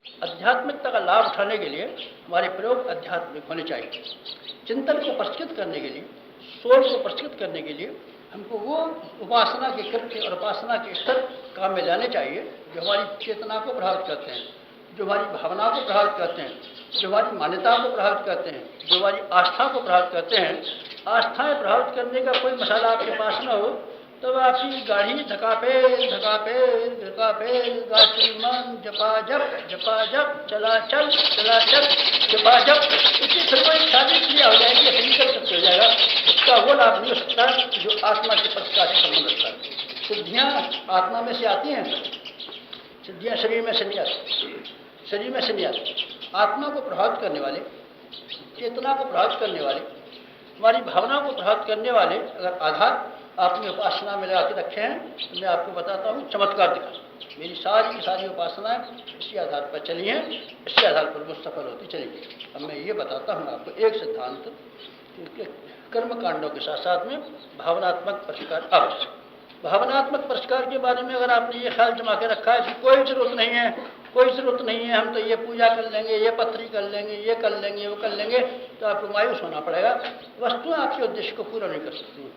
आध्यात्मिकता का लाभ उठाने के लिए हमारे प्रयोग आध्यात्मिक होने चाहिए। चिंतन को परिष्कृत करने के लिए, सोच को परिष्कृत करने के लिए हमको वो उपासना के कृत्य और उपासना के स्तर काम में लाने चाहिए जो हमारी चेतना को प्रभावित करते हैं, जो हमारी भावना को प्रभावित करते हैं, जो हमारी मान्यता को प्रभावित करते हैं, जो हमारी आस्था को प्रभावित करते हैं। आस्थाएं प्रभावित करने का कोई मसाला आपके पास न हो तो आपकी गाड़ी धकापेल धकापेल धकापेल गायत्री मन जपा जप चला चल जपा जप, इससे फिर कोई शादी क्रिया हो जाएगी, फिजिकल शक्ति हो जाएगा। उसका वो लाभ नहीं हो सकता जो आत्मा के प्रकार से संबंध रखता है। सिद्धियाँ आत्मा में से आती हैं, सिद्धियाँ शरीर में से नहीं आती, शरीर में से नहीं आती। आत्मा को प्रभावित करने वाले, चेतना को प्रभावित करने वाले, हमारी भावना को प्रभावित करने वाले अगर आधार आपने उपासना में लगा के रखे हैं तो मैं आपको बताता हूँ चमत्कार दिखा। मेरी सारी उपासनाएं इसी आधार पर चली हैं, इसी आधार पर वो सफल होती चली गई। अब मैं ये बताता हूँ आपको एक सिद्धांत, कर्म कांडों के साथ साथ में भावनात्मक परिष्कार। अब भावनात्मक परिष्कार के बारे में अगर आपने ये ख्याल जमा के रखा है कि कोई ज़रूरत नहीं है, कोई ज़रूरत नहीं है, हम तो ये पूजा कर लेंगे, ये पत्री कर लेंगे, ये कर लेंगे, वो कर लेंगे, तो आपको मायूस होना पड़ेगा। वस्तुएं आपके उद्देश्य को पूरा नहीं कर सकती।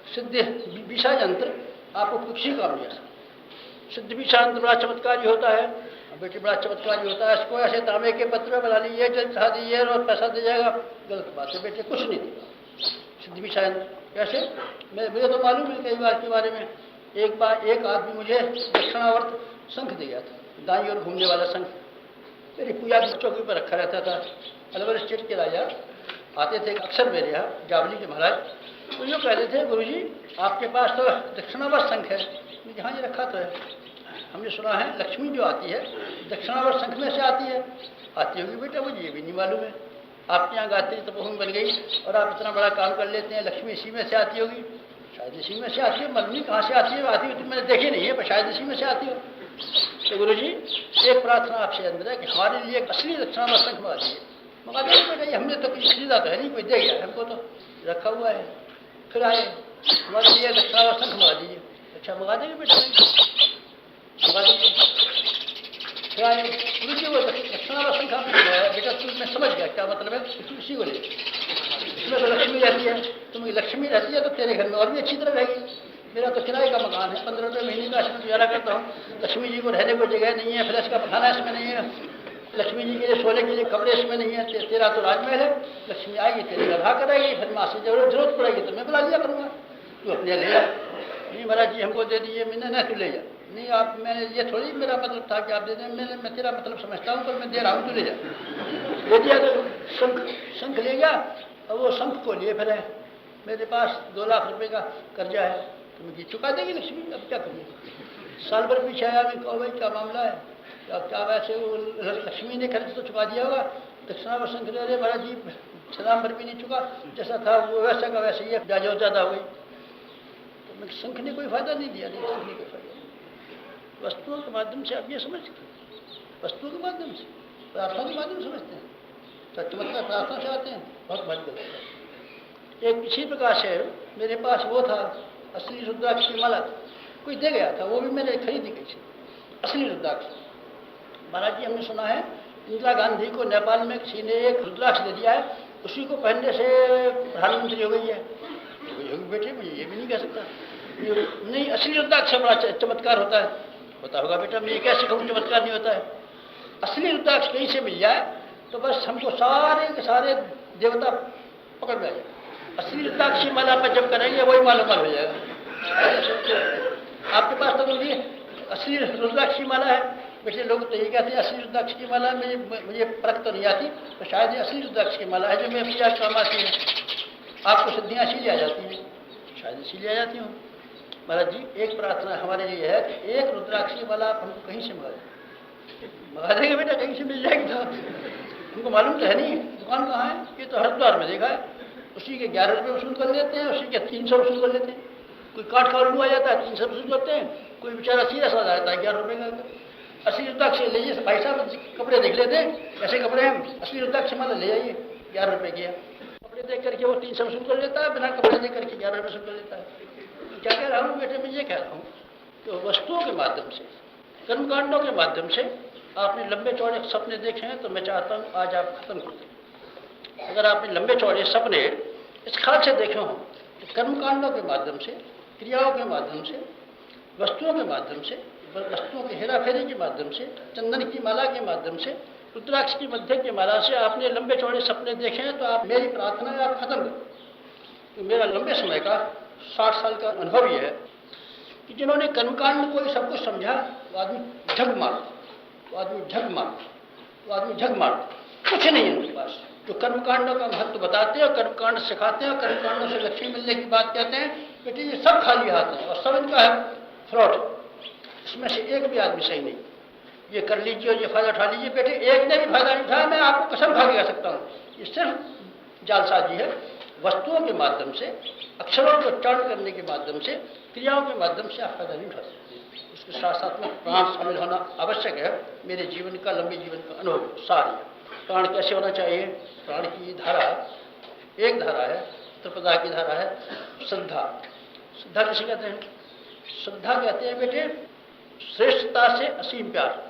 सिद्ध विषय यंत्र आपको कुछ ही काम नहीं आ सकता। सिद्ध विषय यंत्र बड़ा चमत्कारी होता है, बेटी बड़ा चमत्कारी होता है। इसको ऐसे तांबे के पत्र बना ली, ये जल चढ़ा दी, ये रोज पैसा दे जाएगा। गलत बात है बेटे, कुछ नहीं देगा सिद्ध विषय यंत्र। कैसे? मुझे तो मालूम है कई बार के बारे में। एक बार एक आदमी मुझे दक्षिणावर्त शंख दे गया था, दाई ओर घूमने वाला शंख। मेरी पूजा की चौकी पर रखा रहता था। अलवर स्टेट के राजा आते थे अक्सर मेरे यहाँ, जावली के महाराज। तो जो कहते थे गुरुजी आपके पास तो दक्षिणावर्त शंख है। जहाँ ये रखा तो है, हमने सुना है लक्ष्मी जो आती है दक्षिणावर्त शंख में से आती है। आती होगी बेटा, मुझे ये भी नहीं मालूम है। आपके यहाँ गायत्री तपोभूमि बन गई और आप इतना बड़ा काम कर लेते हैं, लक्ष्मी इसी में से आती होगी। शायद इसी में से आती है, मालूम नहीं कहाँ से आती है। आती हो तो मैंने देखी नहीं है, पर शायद इसी में से आती हो। तो गुरुजी एक प्रार्थना आपसे अंदर है कि हमारे लिए एक असली दक्षिणावर्त शंख मंगा दीजिए। मंगा देंगे बेटा, हमने तो कुछ खरीदा तो है नहीं, कोई दे गया हमको, तो रखा हुआ है। फिर आए, हमारे लिए दक्षिणावर्त शंख मंगा दीजिए। अच्छा मंगा देंगे बेटा, मंगा दीजिए। फिर आए, गुरुजी वो दक्षिणावर्त शंख आपने मंगाया बेटा, मैं समझ गया क्या मतलब है, तू इसी को ले। इसमें तो लक्ष्मी रहती है, तुम्हें लक्ष्मी रहती है तो तेरे घर में और भी अच्छी तरह रहेगी। मेरा तो किराए का मकान है, 15 रुपये महीने का इसमें गुजारा करता हूँ। लक्ष्मी जी को रहने को जगह नहीं है, फ्लैश का पखाना इसमें नहीं है, लक्ष्मी जी के लिए सोने के लिए कपड़े इसमें नहीं है। तेरा तो राजमहल है, लक्ष्मी आएगी तेरी गधा करेगी, फिर माँ से जरूरत पड़ेगी तो मैं बुला लिया करूँगा, तू अपने ले जा। नहीं महाराज जी हमको दे दीजिए। मैंने न तू ले जा। नहीं आप, मैंने ये थोड़ी मेरा मतलब था कि आप दे दें, मैं तेरा मतलब समझता हूँ, पर मैं दे रहा हूँ, तू ले जा। ले दिया तो शंख ले गया, और वो शंख को लिए फिर मेरे पास 2 लाख रुपए का कर्जा है, तो मुझे चुका देगी लक्ष्मी। अब क्या करिए? साल भर पीछे आया, मैं कहो भाई क्या मामला है, क्या वैसे वो लक्ष्मी ने खर्च तो चुका दिया होगा। दक्षिणावर्त शंख ले रहे महाराज जी, सलाम भर भी नहीं चुका, जैसा था वो वैसा का वैसे ही ब्याज और ज़्यादा हो गई। तो मैं शंख ने कोई फायदा नहीं दिया, नहीं शंख ने कोई फायदा। वस्तुओं के माध्यम से आप ये समझते हैं, वस्तुओं के माध्यम से, प्रार्थना के माध्यम से समझते हैं, तो चमत्कार प्रार्थना से आते हैं, बहुत भारी गलत है। एक इसी प्रकार से मेरे पास वो था असली रुद्राक्ष की माला, कोई दे गया था, वो भी मैंने खरीदी गई थी, असली रुद्राक्ष। महाराज जी हमने सुना है इंदिरा गांधी को नेपाल में किसी ने एक रुद्राक्ष दे दिया है, उसी को पहनने से प्रधानमंत्री हो गई है। बेटे मुझे ये भी नहीं कह सकता, नहीं असली रुद्राक्ष से बड़ा चमत्कार होता है। होता होगा बेटा, मैं ये कैसे कहूँ चमत्कार नहीं होता है। असली रुद्राक्ष कहीं से मिल जाए तो बस हमको सारे के सारे देवता पकड़ में आ जाए। असली रुद्राक्ष की माला पर जब करेंगे वही मालूम हो जाएगा। आपके पास तो मुझे असली रुद्राक्ष की माला है बेटे, लोग तो ये कहते हैं असली रुद्राक्ष की माला, मुझे फर्क तो नहीं आती, तो शायद ये असली रुद्राक्ष की माला है जो मैं पूजा काम आती है। आपको सिद्धियाँ इसीलिए आ जाती हैं, शायद इसीलिए आ जाती हूँ। महाराज जी एक प्रार्थना हमारे लिए है कि एक रुद्राक्ष की माला आप हमको कहीं से मंगा देंगे बेटा, कहीं से मिल जाएगी। तो हमको मालूम तो है नहीं दुकान कहाँ है, ये तो हरिद्वार में देखा है, उसी के 11 रुपये वसूल कर लेते हैं, उसी के 300 वसूल कर लेते हैं। कोई काट का उल्लू आ जाता है 300 वसूल करते हैं, कोई बेचारा सीधा सा जाता है 11 रुपये का। असली रुद्राक्ष ले जाइए भाई साहब, कपड़े देख लेते हैं ऐसे कपड़े हैं, असली रुद्राक्ष माला ले जाइए 11 रुपये की। कपड़े देख करके वो 300 वसूल कर लेता है, बिना कपड़े देख करके 11 रुपये वसूल कर लेता है। क्या कह रहा हूँ बेटे, मैं ये कह रहा हूँ कि वस्तुओं के माध्यम से, कर्मकांडों के माध्यम से आपने लंबे चौड़े सपने देखे हैं तो मैं चाहता हूँ आज आप खत्म कर दें। अगर आपने लंबे चौड़े सपने इस ख्याल से देखे हों कि कर्मकांडों के माध्यम से, क्रियाओं के माध्यम से, वस्तुओं के माध्यम से, वस्तुओं के हेरा फेरी के माध्यम से, चंदन की माला के माध्यम से, रुद्राक्ष की मध्य की माला से आपने लंबे चौड़े सपने देखे हैं तो आप मेरी प्रार्थना है आप खत्म करें। तो मेरा लंबे समय का 60 साल का अनुभव यह है कि जिन्होंने कर्मकांड को सब कुछ समझा वो आदमी झग मार, वो आदमी झग मार, वो आदमी झग मार, कुछ नहीं है उनके पास। जो कर्मकांडों का महत्व बताते हैं और कर्मकांड सिखाते हैं और कर्मकांडों से लक्ष्मी मिलने की बात कहते हैं, बेटे ये सब खाली हाथ है और सब इनका है फ्रॉड। इसमें से एक भी आदमी सही नहीं। ये कर लीजिए और ये फायदा उठा लीजिए, बेटे एक ने भी फायदा नहीं उठाया, मैं आपको कसम खा के कह सकता हूँ। ये सिर्फ जालसाजी है। वस्तुओं के माध्यम से, अक्षरों को उच्चारण करने के माध्यम से, क्रियाओं के माध्यम से आप फायदा नहीं उठा सकते। उसके साथ साथ में प्राण शामिल होना आवश्यक है। मेरे जीवन का, लंबे जीवन का अनुभव सारी। प्राण कैसे होना चाहिए? प्राण की धारा एक धारा है, त्रिपदा की धारा है श्रद्धा। श्रद्धा किसे कहते हैं? श्रद्धा कहते हैं बेटे श्रेष्ठता से असीम प्यार।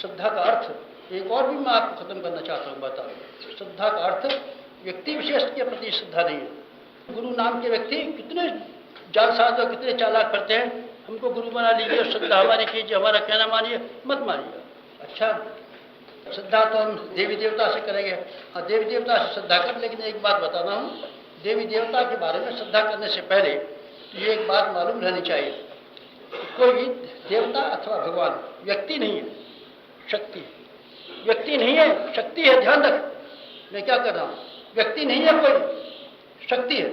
श्रद्धा का अर्थ एक और भी मैं आपको खत्म करना चाहता हूँ, बताओ। श्रद्धा का अर्थ व्यक्ति विशेष के प्रति श्रद्धा नहीं है। गुरु नाम के व्यक्ति कितने जालसाज और कितने चालाक करते हैं, हमको गुरु बना लीजिए, श्रद्धा हमारी कीजिए, हमारा कहना मानिए, मत मानिए। अच्छा, श्रद्धा तो हम देवी देवता से करेंगे। हाँ, देवी देवता से श्रद्धा कर, लेकिन एक बात बताना हूँ, देवी देवता के बारे में श्रद्धा करने से पहले ये एक बात मालूम रहनी चाहिए, कोई देवता अथवा भगवान व्यक्ति नहीं है, शक्ति। व्यक्ति नहीं है, शक्ति है। ध्यान रख, मैं क्या कर रहा हूँ। व्यक्ति नहीं है, कोई शक्ति है।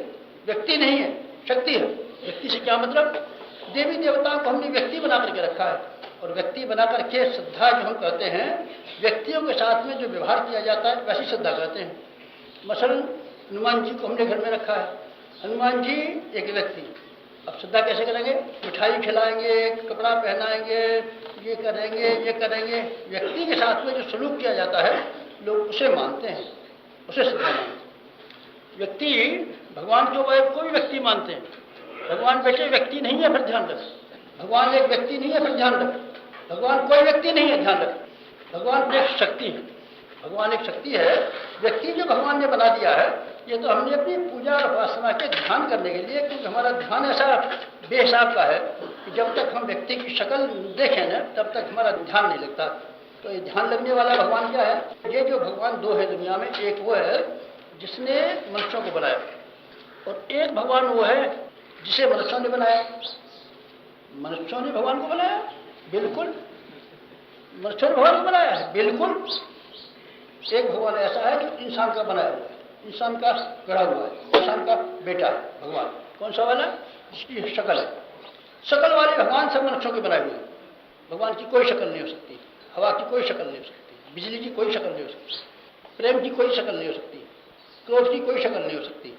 व्यक्ति नहीं है, शक्ति है। व्यक्ति से क्या मतलब? देवी देवताओं को हमने व्यक्ति बना करके रखा है, और व्यक्ति बना करके श्रद्धा जो हम कहते हैं, व्यक्तियों के साथ में जो व्यवहार किया जाता है वैसी श्रद्धा कहते हैं। मसलन हनुमान जी को हमने घर में रखा है। हनुमान जी एक व्यक्ति, अब श्रद्धा कैसे करेंगे? मिठाई खिलाएंगे, कपड़ा पहनाएंगे, ये करेंगे, ये करेंगे। व्यक्ति के साथ में जो सलूक किया जाता है लोग उसे मानते हैं, उसे श्रद्धा मानते हैं। व्यक्ति भगवान को कोई व्यक्ति मानते हैं। भगवान बेटे व्यक्ति नहीं है, फिर ध्यान रख। भगवान एक व्यक्ति नहीं है, फिर ध्यान रख। भगवान कोई व्यक्ति नहीं है, ध्यान रख। भगवान एक शक्ति है। भगवान एक शक्ति है। व्यक्ति जो भगवान ने बना दिया है, ये तो हमने अपनी पूजा और उपासना के ध्यान करने के लिए, क्योंकि हमारा ध्यान ऐसा बेहिसाब का है कि जब तक हम व्यक्ति की शक्ल देखें ना तब तक हमारा ध्यान नहीं लगता। तो ये ध्यान लगने वाला भगवान क्या है? ये जो भगवान दो है दुनिया में, एक वो है जिसने मनुष्यों को बनाया, और एक भगवान वो है जिसे मनुष्यों ने बनाया। मनुष्यों ने भगवान को बनाया, बिल्कुल। मनुष्यों ने भगवान को बनाया है, बिल्कुल। एक भगवान ऐसा है जो इंसान का बनाया हुआ है, इंसान का गढ़ा हुआ है, इंसान का बेटा है भगवान। कौन सा वाला? जिसकी शक्ल है। शक्ल वाले भगवान सब मनुष्यों के बनाए हुए हैं। भगवान की कोई शक्ल नहीं हो सकती, हवा की कोई शक्ल नहीं हो सकती, बिजली की कोई शक्ल नहीं हो सकती, प्रेम की कोई शक्ल नहीं हो सकती, क्रोध की कोई शक्ल नहीं हो सकती,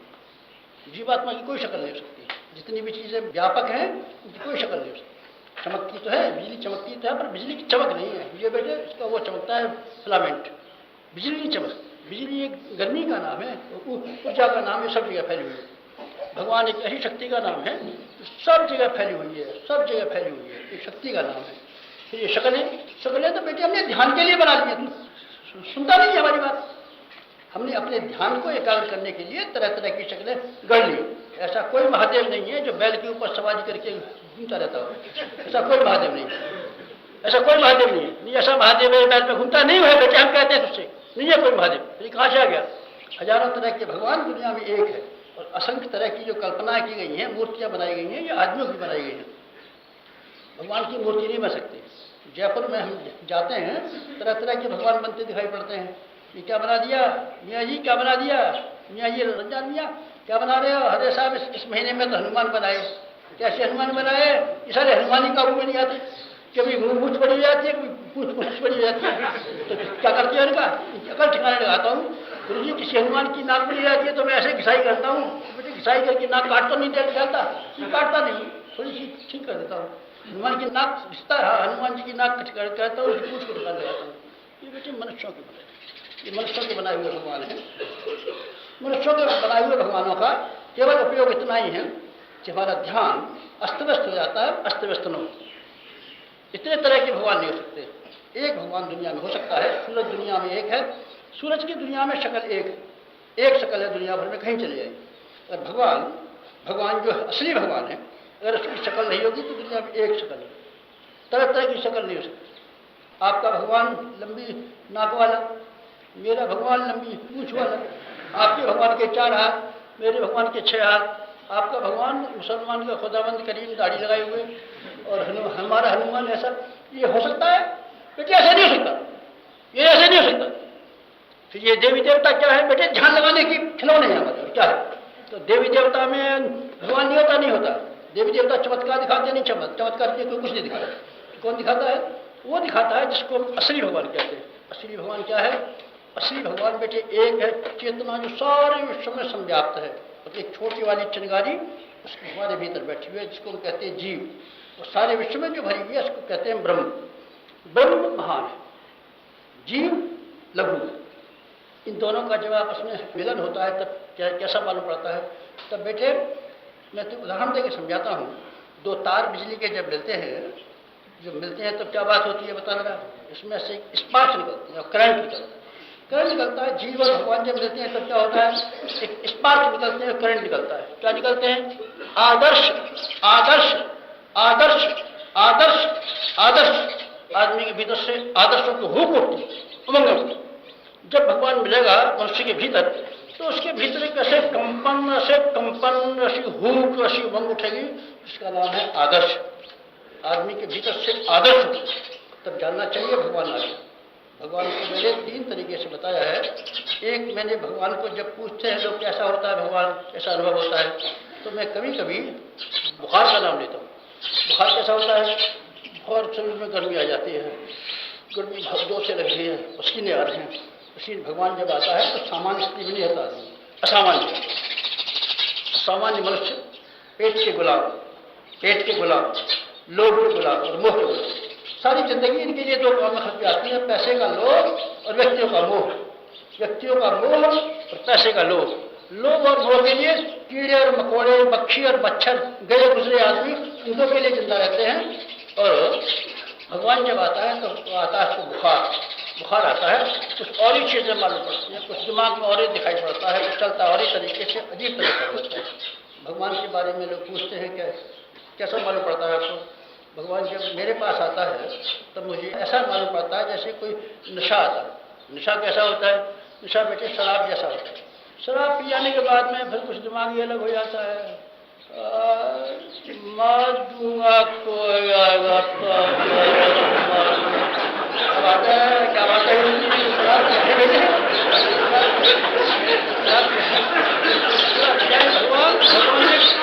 जीवात्मा की कोई शक्ल नहीं हो सकती। जितनी भी चीज़ें व्यापक हैं उनकी कोई शक्ल नहीं हो सकती। चमकती तो है, बिजली चमकती तो है, पर बिजली की चमक नहीं है। ये बेटे इसका वो चमकता है फिलामेंट, बिजली नहीं चमक। बिजली एक गर्मी का नाम है, ऊर्जा का नाम है, सब जगह फैली हुई है। भगवान एक ऐसी शक्ति का नाम है जो सब जगह फैली हुई है, सब जगह फैली हुई है, एक शक्ति का नाम है। फिर ये शक्लें तो बेटे हमने ध्यान के लिए बना ली है। सुनता नहीं है हमारी बात। हमने अपने ध्यान को एकाग्र करने के लिए तरह तरह की शक्लें गढ़ ली। ऐसा कोई महादेव नहीं है जो बैल के ऊपर सवारी करके घूमता रहता हो। ऐसा कोई महादेव नहीं, ऐसा कोई महादेव नहीं है। नहीं ऐसा महादेव है बैल पे घूमता नहीं है बेटे, हम कहते हैं तुझसे नहीं है कोई महादेव। ये कहाँ से आ गया? हजारों तरह के भगवान दुनिया में एक है, और असंख्य तरह की जो कल्पना की गई हैं, मूर्तियां बनाई गई हैं, ये आदमियों की बनाई गई हैं। भगवान की मूर्ति नहीं बन सकती। जयपुर में हम जाते हैं, तरह तरह के भगवान बनते दिखाई पड़ते हैं। ये क्या बना दिया मियाँ जी, क्या बना दिया मियाँ जी, रंजान मियाँ क्या बना रहे हो? अरे साहब इस महीने में तो हनुमान बनाए। कैसे हनुमान बनाए? ये सारे हनुमानी काबू में नहीं आते। कभी मूछ पड़ी जाती है, कभी पूछ पड़ी जाती है, तो क्या करते हैं इनका? अकल ठिकाने लगाता हूँ। गुरु जी किसी हनुमान की नाक पड़ी जाती है तो मैं ऐसे घिसाई करता हूँ, बेटे घिसाई करके नाक काट तो नहीं डालता, काटता नहीं, थोड़ी सी ठीक कर देता हूँ। हनुमान की नाक घिसता है, हनुमान जी की नाक करता हूँ, उसकी पूछ को ठिकाने लगाता हूँ। ये बेटे मनुष्यों के बनाए, ये मनुष्यों के बनाए हुए भगवान हैं। मनुष्यों के बनाए हुए भगवानों का केवल उपयोग इतना ही है कि हमारा ध्यान अस्त व्यस्त हो जाता है। अस्त व्यस्त न हो, इतने तरह के भगवान नहीं हो सकते। एक भगवान दुनिया में हो सकता है। सूरज दुनिया में एक है, सूरज की दुनिया में शक्ल एक शक्ल है, दुनिया भर में कहीं चली जाएगी। अगर भगवान जो असली भगवान है, अगर उसकी शक्ल नहीं होगी तो दुनिया में एक शक्ल है, तरह तरह की शक्ल नहीं हो सकती। आपका भगवान लंबी नाक वाला, मेरा भगवान लंबी पूंछ वाला, आपके भगवान के 4 हाथ, मेरे भगवान के 6 हाथ, आपका भगवान मुसलमान का खुदाबंद करीम दाढ़ी लगाए हुए और हमारा हनुमान ऐसा, ये हो सकता है? बेटे ऐसा नहीं हो सकता, ये ऐसे नहीं हो सकता। फिर ये देवी देवता क्या है बेटे? ध्यान लगाने की खिलौने हैं हमारे, क्या है? तो देवी देवता में भगवान नहीं होता। देवी देवता चमत्कार दिखाते नहीं, चमत्कार के कोई कुछ नहीं दिखाता। कौन दिखाता है? वो दिखाता है जिसको असली भगवान कहते हैं। असली भगवान क्या है? असली भगवान बेटे एक है, चेतना जो सारे विश्व में संव्याप्त है। और एक छोटी वाली चिंगारी उसके हमारे भीतर बैठी हुई है, जिसको हम कहते हैं जीव। और सारे विश्व में जो भरी हुई है उसको कहते हैं ब्रह्म। ब्रह्म महान है, जीव लघु। इन दोनों का जब आपस में मिलन होता है तब कैसा मालूम पड़ता है? तब बेटे मैं तो उदाहरण देकर समझाता हूँ। 2 तार बिजली के जब मिलते हैं तब क्या बात होती है बता रहा? इसमें से स्पार्क निकलते हैं और करंट निकलता है। जीव और भगवान जब मिलते हैं तब क्या होता है? एक स्पार्क निकलते हैं और करंट निकलता है। क्या निकलते हैं? आदर्श आदर्श आदर्श आदर्श आदर्श। आदमी के भीतर से आदर्शों की हुक उठती है, उमंग उठती। जब भगवान मिलेगा मनुष्य के भीतर तो उसके भीतर एक ऐसे कंपन ऐसी हुक ऐसी उमंग उठेगी, उसका नाम है आदर्श। आदमी के भीतर से आदर्श उठे तब जानना चाहिए भगवान आ गया। भगवान को मैंने 3 तरीके से बताया है। एक, मैंने भगवान को जब पूछते हैं लोग कैसा होता है भगवान, कैसा अनुभव होता है, तो मैं कभी कभी बुखार का नाम लेता हूँ। बुखार कैसा होता है? बहुत शरीर में गर्मी आ जाती है, गर्मी बहुत जोर से लग रही है, पसीने आ रहे हैं। पसीने भगवान जब आता है तो सामान्य स्थिति में नहीं होता, असामान्य। सामान्य मनुष्य पेट के गुलाम, लोभ के गुलाम और मोह के गुलाम। सारी जिंदगी इनके लिए 2 काम में खर्च आती है, पैसे का लोभ और व्यक्तियों का मोह। व्यक्तियों का मोह और पैसे का लोभ। लोभ और मोह के लिए कीड़े और मकोड़े, मक्खी और मच्छर, गए गुजरे आदमी इनको के लिए जिंदा रहते हैं। और भगवान जब आता है तो आता है उसको बुखार आता है, कुछ और ही चीजें मालूम पड़ती हैं, कुछ दिमाग में और ही दिखाई पड़ता है, कुछ चलता और ही तरीके से अजीब तरह का होता है। भगवान के बारे में लोग पूछते हैं कैसा मालूम पड़ता है आपको? भगवान जब मेरे पास आता है तब मुझे ऐसा मालूम पड़ता है जैसे कोई नशा आता है। नशा कैसा होता है? नशा बेटे शराब जैसा होता है। शराब पी जाने के बाद में फिर कुछ दिमाग ही अलग हो जाता है। मार दूंगा कोई आएगा तो क्या बात है?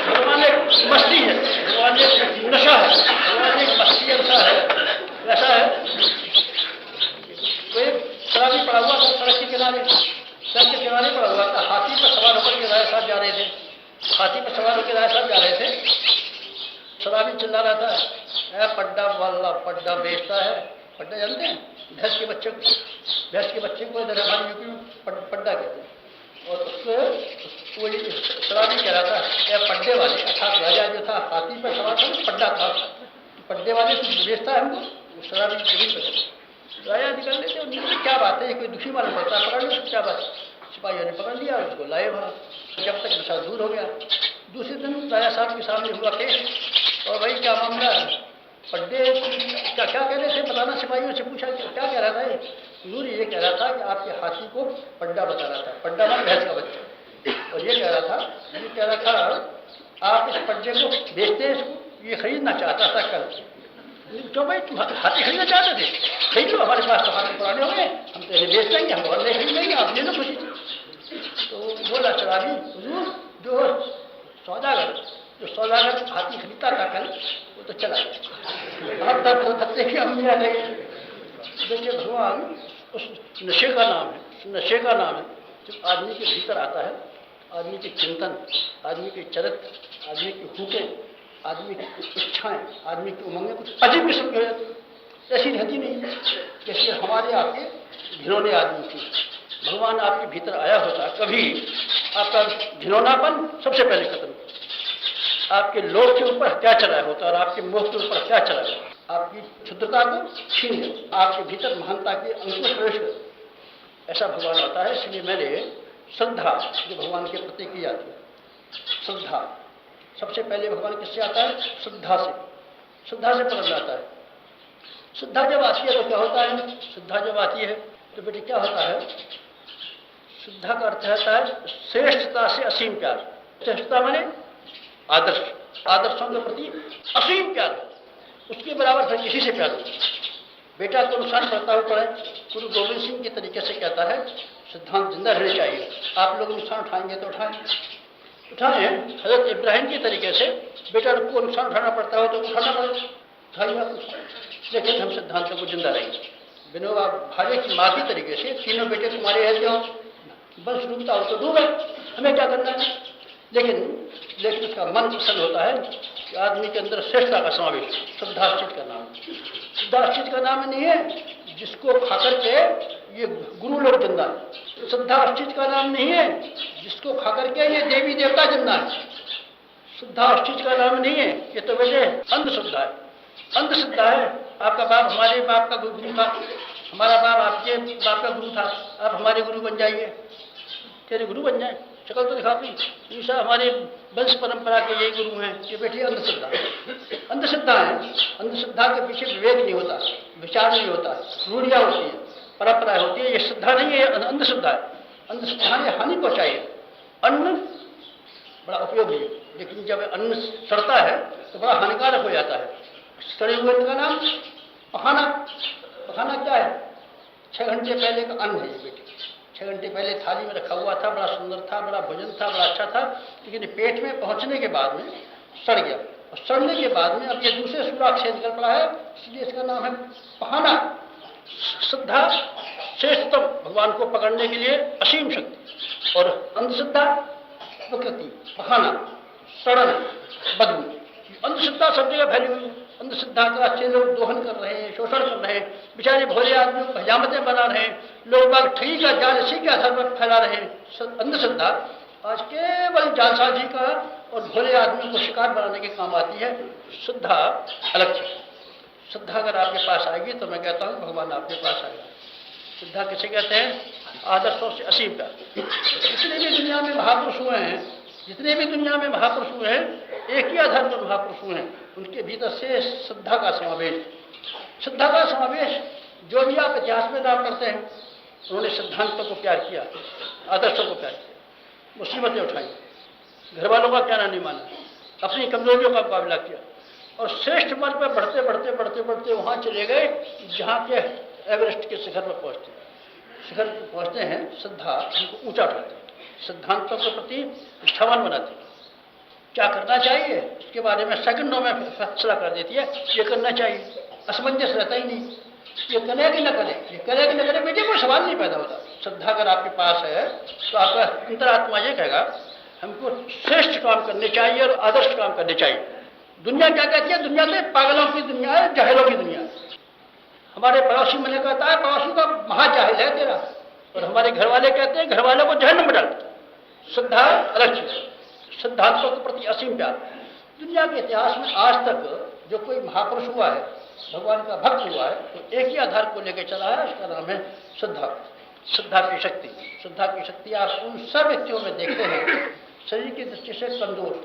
भगवान एक मस्ती है, भगवान एक नशा है, भगवान एक मस्ती ऐसा है। कोई शराबी पड़ा हुआ था सड़क के किनारे पड़ा हुआ था। हाथी पर सवार होकर के राय साहब जा रहे थे। शराबी चिल्ला रहा था, पड्डा वाला पड्डा बेचता है। पड्डा जानते हैं? भैंस के बच्चे को इधर हमारे यूपी में पड्डा कहते हैं। और उसको शराबी कह रहा था, पड्डे वाले अर्थात राजा जो था हाथी पर सवार था, पड्डा था, पड्डे वाले कुछ बेचता है हमको। शराबी जरूर पकड़ राजा निकल लेते और क्या बात है, ये कोई दुखी मालूम पड़ता है, पकड़ लो क्या बात। सिपाहियों ने पकड़ लिया, उसको लाए वहाँ। जब तक नशा दूर हो गया, दूसरे दिन राजा साहब के सामने हुआ केस। और भाई क्या मामला है? पड्डे क्या कह रहे थे बताना। सिपाहियों से पूछा क्या कह रहा था? नूर ये कह रहा था कि आपके हाथी को पड्डा बता रहा था। पड्डा मतलब भैंस का बच्चा। और ये कह रहा था आप इस पड्डे को बेचते हैं, इसको ये खरीदना चाहता था कल। तो भाई तुम हाथी खरीदना चाहते थे, खरीद लो, हमारे पास तो हाथी पुराने हो गए, हम तो इन्हें बेच देंगे, हम और नहीं खरीद लेंगे, आप ले लो खुशी। तो बोला शराबी, हुजूर जो सौदागर हाथी खरीदता था कल, वो तो चला गया। अब तक देखिए हम नहीं आ गए। देखिए भगवान उस नशे का नाम है जब आदमी के भीतर आता है। आदमी के चिंतन, आदमी के चरित्र, आदमी की हुकें, आदमी की इच्छाएं, आदमी की उमंगें कुछ अजीब किस्म की हो जाती, ऐसी रहती नहीं जैसे हमारे आपके घिनौने आदमी की। भगवान आपके भीतर आया होता, कभी आपका घिनौनापन सबसे पहले खत्म, आपके लोभ के ऊपर क्या चला होता और आपके मोह के ऊपर क्या चला। आपकी क्षुद्रता को छीन ले, आपके भीतर महानता के अंकुर प्रवेश कर। ऐसा भगवान होता है। इसलिए मैंने श्रद्धा जो भगवान के प्रति की जाती है, श्रद्धा सबसे पहले भगवान किससे आता है? श्रद्धा से। श्रद्धा से पकड़ जाता है। श्रद्धा जब आती है तो क्या होता है? श्रद्धा जब आती है तो बेटे क्या होता है? श्रद्धा का अर्थ होता है श्रेष्ठता से असीम प्यार। श्रेष्ठता माने आदर्श, आदर्शों के प्रति असीम प्यार, उसके बराबर फिर किसी से प्यार नहीं। बेटा को नुकसान पड़ता हो पड़े, गुरु गोविंद सिंह के तरीके से कहता है सिद्धांत जिंदा रहने चाहिए। आप लोग नुकसान उठाएंगे तो उठाएं, हजरत इब्राहिम के तरीके से बेटा को नुकसान उठाना पड़ता हो तो उठाना पड़े, उठाइए आप, लेकिन हम सिद्धांतों को जिंदा रहेंगे। विनोबा भावे की माँ के तरीके से तीनों बेटे तुम्हारे हैं, क्यों वंश डूबता हो तो डूबे, हमें क्या करना है? लेकिन उसका मन प्रसन्न होता है कि आदमी के अंदर श्रेष्ठता का समावेश। श्रद्धा चीज का नाम, श्रद्धा चीज का नाम नहीं है जिसको खा करके ये गुरु लोग जिंदा है। श्रद्धा चीज का नाम नहीं है जिसको खा करके ये देवी देवता जिंदा है। श्रद्धा चीज का नाम नहीं है, ये तो वैसे अंधश्रद्धा है। अंधश्रद्धा है आपका बाप हमारे बाप का गुरु था, हमारा बाप आपके बाप का गुरु था, आप हमारे गुरु बन जाइए, तेरे गुरु बन जाए, शक्ल तो दिखा दी, ईसा हमारे वंश परंपरा के यही गुरु हैं। ये बेटी अंधश्रद्धा, अंधश्रद्धा है। अंधश्रद्धा के पीछे विवेक नहीं होता, विचार नहीं होता, रूढ़ियाँ होती है, परंपरा होती है। ये श्रद्धा नहीं है, अंधश्रद्धा है। अंधश्रद्धा ने हानि पहुंचाई है। अन्न बड़ा उपयोगी है, लेकिन जब अन्न सड़ता है तो बड़ा हानिकारक हो जाता है। सड़े हुए का नाम पखाना। पखाना क्या है? 6 घंटे पहले का अन्न है ये बेटी। 6 घंटे पहले थाली में रखा हुआ था, बड़ा सुंदर था, बड़ा भोजन था, बड़ा अच्छा था, लेकिन पेट में पहुंचने के बाद में सड़ गया। और सड़ने के बाद में अब ये दूसरे सुराख से निकल पड़ा है, इसलिए इसका नाम है पखाना। श्रद्धा श्रेष्ठतम, भगवान को पकड़ने के लिए असीम शक्ति, और अंधश्रद्धा प्रकृति, पखाना, सड़न, बदबू। अंधश्रद्धा सब जगह फैली हुई है। अंधश्रद्धा का अच्छे लोग दोहन कर रहे हैं, शोषण कर रहे हैं, बेचारे भोले आदमियों को हजामतें बना रहे हैं, लोग बाग ठगी का जाल इसी के आधार पर फैला रहे हैं। अंधश्रद्धा आज केवल जालसाजी का और भोले आदमियों को शिकार बनाने के काम आती है। श्रद्धा अलग चीज। श्रद्धा अगर आपके पास आएगी तो मैं कहता हूँ भगवान आपके पास आएगा। श्रद्धा किसे कहते हैं? आदर्शों से असीम प्यार। जितने भी दुनिया में महापुरुष हुए हैं, जितने भी दुनिया में महापुरुष हुए हैं, एक ही आधार पर महापुरुष हुए हैं, उनके भीतर से श्रद्धा का समावेश। श्रद्धा का समावेश जो भी आप इतिहास में नाम पढ़ते हैं, उन्होंने सिद्धांतों को प्यार किया, आदर्शों को प्यार किया, मुसीबतें उठाई, घर वालों का कहना नहीं माना, अपनी कमजोरियों का मुकाबला किया, और श्रेष्ठ मार्ग पर बढ़ते बढ़ते बढ़ते बढ़ते वहाँ चले गए जहाँ के एवरेस्ट के शिखर पर पहुँचते। शिखर पर पहुँचते हैं, श्रद्धा उनको ऊंचा उठाते, सिद्धांतों के प्रति निष्ठावान बनाती, क्या करना चाहिए इसके बारे में सेकंडों में फैसला कर देती है। ये करना चाहिए, असमंजस रहता ही नहीं, ये करे कि न करे, ये करे कि न करे, बेटे कोई सवाल नहीं पैदा होता। श्रद्धा अगर आपके पास है तो आपका अंतरात्मा ये कहेगा हमको श्रेष्ठ काम करने चाहिए और आदर्श काम करने चाहिए। दुनिया क्या कहती है? दुनिया तो पागलों की दुनिया है, जाहिलों की दुनिया है। हमारे पड़ोसी मैंने कहता है पड़ोसी का महाजाहिल है तेरा, और हमारे घर वाले कहते हैं घर वालों को जहन्नम में डाल। श्रद्धा अलग चीज, सिद्धांतों के प्रति असीम प्यार। दुनिया के इतिहास में आज तक जो कोई महापुरुष हुआ है, भगवान का भक्त हुआ है, तो एक ही आधार को लेकर चला है, उसका नाम है श्रद्धा। श्रद्धा की शक्ति, श्रद्धा की शक्ति आप उन सब व्यक्तियों में देखते हैं, शरीर की दृष्टि से कमजोर,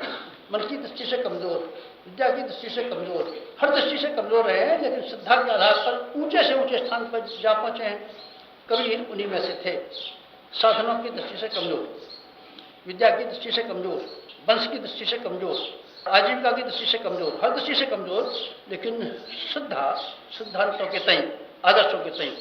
मन की दृष्टि से कमजोर, विद्या की दृष्टि से कमजोर, हर दृष्टि से कमजोर रहे हैं, लेकिन श्रद्धा के आधार पर ऊंचे से ऊंचे स्थान पर जा पहुंचे हैं। कबीर उन्हीं में से थे। साधनों की दृष्टि से कमजोर, विद्या की दृष्टि से कमजोर, वंश की दृष्टि से कमजोर, आजीविका की दृष्टि से कमजोर, हर दृष्टि से कमजोर, लेकिन श्रद्धा सिद्धांतों के तय, आदर्शों के तय,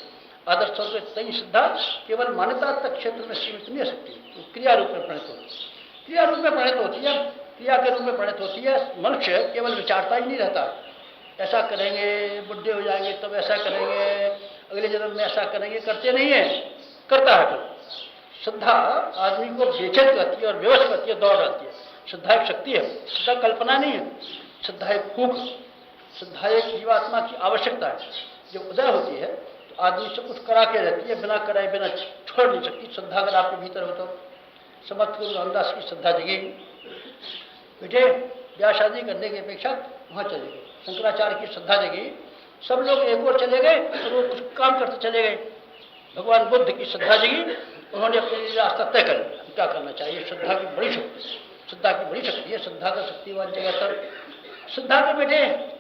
आदर्शों के तय श्रद्धा केवल मान्यता तक क्षेत्र में सीमित नहीं हो सकती, तो क्रिया रूप में परिणत होती है। क्रिया रूप में परिणत होती है, क्रिया के रूप में परिणत होती है। मनुष्य केवल विचारता ही नहीं रहता, ऐसा करेंगे, बुढ़े हो जाएंगे तब ऐसा करेंगे, अगले जन्म में ऐसा करेंगे, करते नहीं है, करता है। श्रद्धा आदमी को बेचैन करती है और विवश करती है, दौड़ डालती है। श्रद्धा एक शक्ति है, श्रद्धा कल्पना नहीं है, श्रद्धा एक भूख, श्रद्धा एक जीवात्मा की आवश्यकता है। जब उदय होती है तो आदमी सब कुछ करा के रहती है, बिना कराए बिना छोड़ नहीं सकती। श्रद्धा अगर आपके भीतर हो तो समर्थ गुरु रामदास की श्रद्धा जगेगी। बेटे ब्याह शादी करने की अपेक्षा वहाँ चलेगी। शंकराचार्य की श्रद्धा जगी सब लोग एक ओर चले गए और वो कुछ काम करते चले गए। भगवान बुद्ध की श्रद्धा जगी, उन्होंने अपने लिए रास्ता तय कर लिया क्या करना चाहिए। श्रद्धा की बड़ी शक्ति, श्रद्धा की बड़ी शक्ति है। श्रद्धा का शक्तिवान जगह तर श्रद्धा के बेटे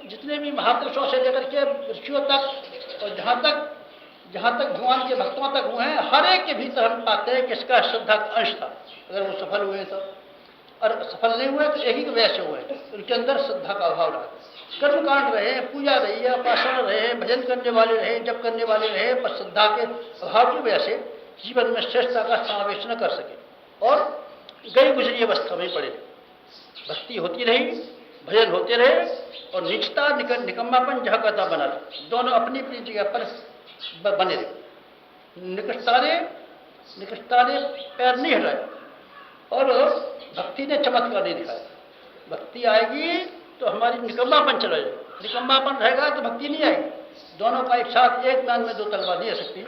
जितने भी महापुरुषों से लेकर के ऋषियों तक और जहाँ तक भगवान के भक्तों तक हुए हैं, हर एक के भीतर हम पाते हैं कि इसका श्रद्धा का अंश था। अगर वो सफल हुए तो, और सफल नहीं हुए तो एक ही की वजह से हुए, उनके अंदर श्रद्धा का अभाव रहा। कर्मकांड रहे, पूजा रही है, उपासना रहे, भजन करने वाले रहे, जप करने वाले रहे, पर श्रद्धा के अभाव की वजह से जीवन में श्रेष्ठता का समावेश न कर सके और गई गुजरी अवस्था में पड़े। भक्ति होती रही, भजन होते रहे और निजता निकम्मापन जहाँ का तहाँ बना रहे, दोनों अपनी अपनी जगह पर बने रहे। निकटता ने पैर नहीं हटाया और भक्ति ने चमत्कार नहीं दिखाया। भक्ति आएगी तो हमारी निकम्मापन चला जाएगा, निकम्मापन रहेगा तो भक्ति नहीं आएगी। दोनों का एक साथ एक मैन में दो तलवार नहीं आ सकती।